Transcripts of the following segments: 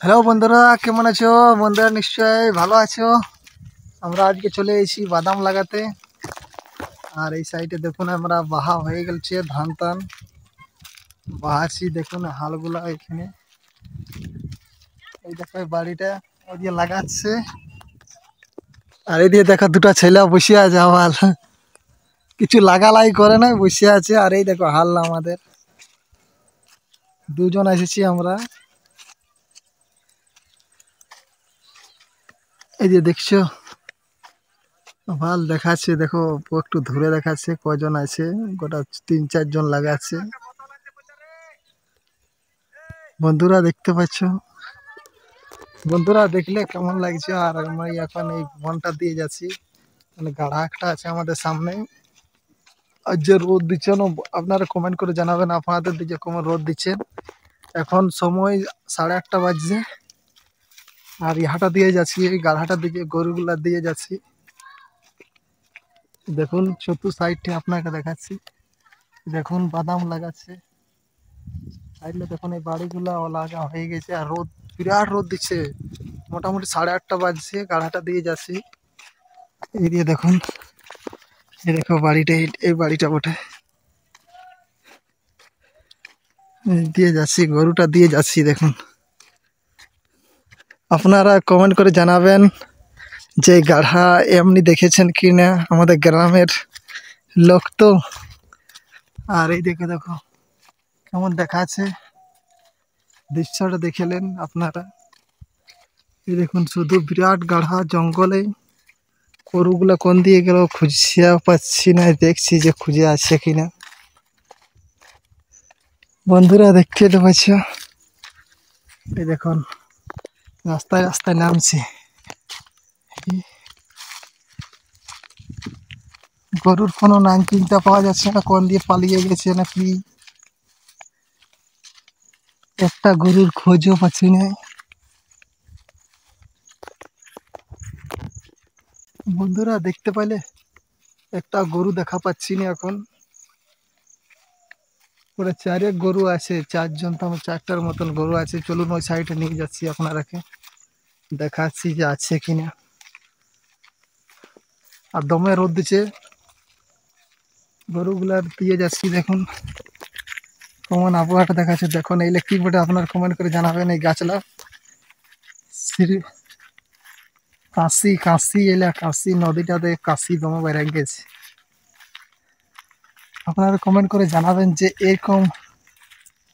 Hello বন্ধুরা, কেমন আছো? বন্ধুরা নিশ্চয়ই ভালো আছো। আমরা আজকে চলে এসেছি বাদাম লাগাতে। আর এই সাইডে দেখুন আমরা বাহা হয়ে গেছে, ধান টান বাহাছি। দেখুন হালগুলা এখানে, এই দেখো বাড়িটা ওই দিয়ে লাগাচ্ছে। আর এই দিয়ে দেখো দুটা ছেলে বসে আছে, আবার কিছু লাগালাই করে না, বসে আছে। আর এই দেখো হাল আমাদের দুজন এসেছি আমরা। এই যে দেখছো ভাল দেখাচ্ছে, দেখো একটু ধরে দেখাচ্ছে কজন আছে। গোটা 3-4 জন লাগাচ্ছে। বন্ধুরা দেখতে পাচ্ছ, বন্ধুরা দেখলে কেমন লাগছে। আর আমি এখন এই বনটা দিয়ে যাচ্ছি, মানে গাড়া একটা আছে আমাদের সামনে। আর যে রোদ দিচ্ছে না, আপনারা কমেন্ট করে জানাবেন আপনাদের দিকে কেমন রোদ দিচ্ছে। এখন সময় 8:30 বাজছে। আর ইহাটা দিয়ে যাচ্ছি, এই গাড়াটার দিকে গরুগুলা দিয়ে যাচ্ছি। দেখুন চতুর সাইডটা আপনাকে দেখাচ্ছি। দেখুন বাদাম লাগাচ্ছে সাইডে। দেখুন এই বাড়িগুলা লাগা হয়ে গেছে। আর রোদ, বিরাট রোদ দিচ্ছে। মোটামুটি 8:30 বাজছে, গাড়াটা দিয়ে যাচ্ছি। এই দিয়ে দেখুন, এই দেখো বাড়িটা, এই বাড়িটা বটে দিয়ে যাচ্ছি, গরুটা দিয়ে যাচ্ছি। দেখুন আপনারা কমেন্ট করে জানাবেন যে গাড়া এমনি দেখেছেন কি না, আমাদের গ্রামের লোক তো। আর এই দেখে দেখো কেমন দেখাচ্ছে, দৃশ্যটা দেখলেন আপনারা। এই দেখুন শুধু বিরাট গাড়া জঙ্গলে। গরুগুলা কোন দিয়ে গেল খুঁজে পাচ্ছি না, দেখছি যে খুঁজে আছে কিনা। বন্ধুরা দেখতে তো পাচ্ছ, এই দেখুন রাস্তায় রাস্তায় নামছে। গরুর কোনো নাম চিনতে পাওয়া যাচ্ছে না, কোন দিয়ে পালিয়ে গেছে নাকি। একটা গরুর খোঁজও পাচ্ছি না। বন্ধুরা দেখতে পাইলে একটা গরু দেখা পাচ্ছি না এখন। পুরো 4 গরু আছে, 4 জন, তো আমার 4টার মতন গরু আছে। চলুন ওই সাইডে নিয়ে যাচ্ছি, আপনারাকে দেখাচ্ছি যে আছে কিনা। আর দমে রোদ দিচ্ছে, গরুগুলার দিয়ে যাচ্ছি। দেখুন কেমন আবহাওয়াটা দেখাচ্ছে। দেখুন এইলে কি বটে, আপনার কমেন্ট করে জানাবেন। এই গাছলা শ্রী কাশি, কাশি এলা কাশি নদীটাতে কাশি দমে বেড়ে গেছে। আপনারা কমেন্ট করে জানাবেন যে এরকম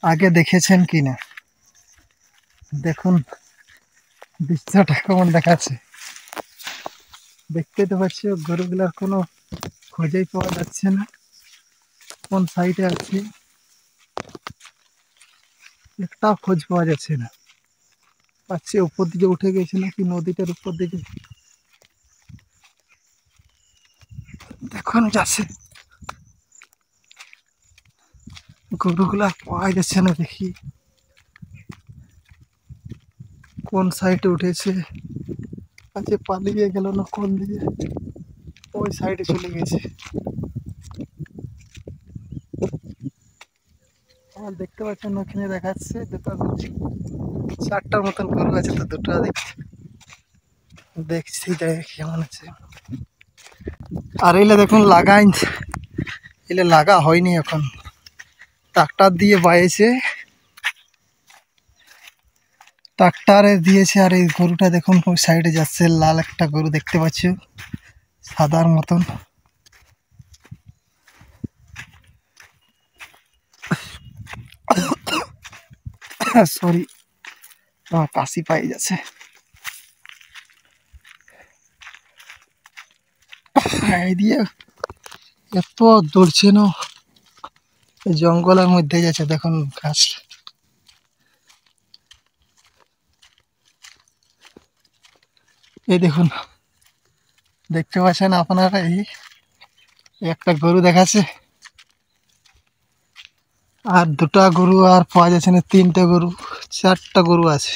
আগে দেখেছেন কিনা। দেখুন দৃশ্যটা কেমন দেখাচ্ছে, দেখতে তো পাচ্ছি। গরুগুলার কোনো খোঁজেই পাওয়া যাচ্ছে না, কোন সাইডে আছে একটাও খোঁজ পাওয়া যাচ্ছে না। পাচ্ছে উপর দিকে উঠে গেছে নাকি নদীটার উপর দিকে। দেখুন যাচ্ছে, গরুগুলা পাওয়া যাচ্ছে না। দেখি কোন সাইডে উঠেছে, আচ্ছা পালিয়ে গেল না কোন দিকে, ওই সাইডে চলে গেছে। আমার দেখতে পাচ্ছেন ওখানে দেখাচ্ছে দুটো, 4টার মতন গরু আছে, তো দুটো দেখছি কেমন আছে। আর এলে দেখুন লাগাই, এলে লাগা হয়নি এখন, ট্রাক্টর দিয়ে বাইছে, ট্রাক্টরে দিয়েছে। আর এই গরুটা দেখুন ওই সাইডে যাচ্ছে, লাল একটা গরু দেখতে পাচ্ছি, সাদার মতন। সরি, আমার কাশি পাই যাচ্ছে। এই দিয়ে এত দৌড়ছে না, জঙ্গলের মধ্যে যাচ্ছে। দেখুন ঘাস, এই দেখুন দেখতে পাচ্ছেন আপনারা, এই একটা গরু দেখাচ্ছে। আর দুটা গরু আর পাওয়া যাচ্ছে না, 3টে গরু, 4টা গরু আছে,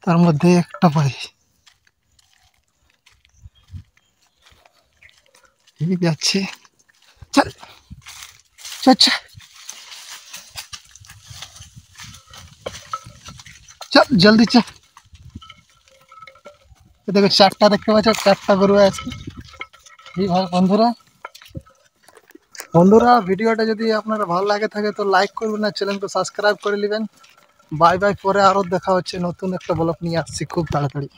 তার মধ্যে একটা পাই। এই যাচ্ছে, চল চল চল চল জলদি চল। দেখো চারটা দেখতে পাচ্ছ, চারটা গরু আছে এইভাবে। বন্ধুরা বন্ধুরা ভিডিওটা যদি আপনারা ভালো লাগে থাকে তো লাইক করবেন, না চ্যানেলকে সাবস্ক্রাইব করে নেবেন। বাই বাই, পরে আরও দেখা হচ্ছে, নতুন একটা ব্লগ নিয়ে আসছি খুব তাড়াতাড়ি।